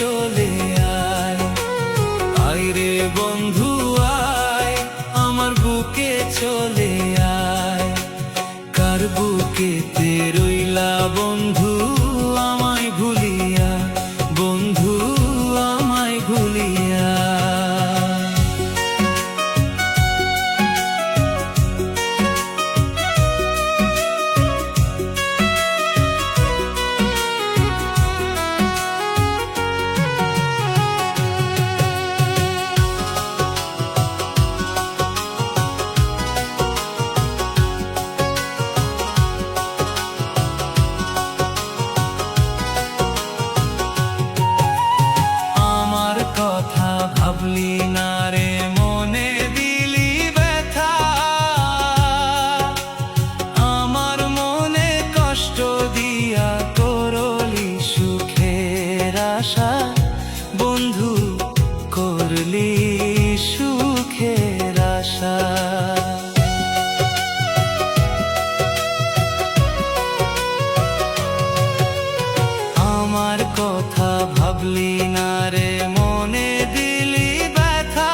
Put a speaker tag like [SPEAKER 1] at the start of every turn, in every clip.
[SPEAKER 1] চলে আয়, আয় রে বন্ধু আয়, আমার বুকে চলে আয়। কার বুকেতে রইলা বন্ধু আমায় ভুলিয়া, বন্ধু আমায় ভুলিয়া। ভাবলি না রে মনে দিলি ব্যথা, আমার মনে কষ্ট দিয়া করলি সুখের আশা, বন্ধু করলি সুখের আশা। আমার কথা ভাবলি না রে মনে দিলি ব্যথা,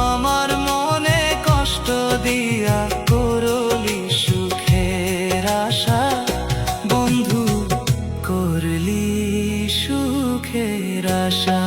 [SPEAKER 1] আমার মনে কষ্ট দিয়া করলি সুখের আশা, বন্ধু করলি সুখের আশা।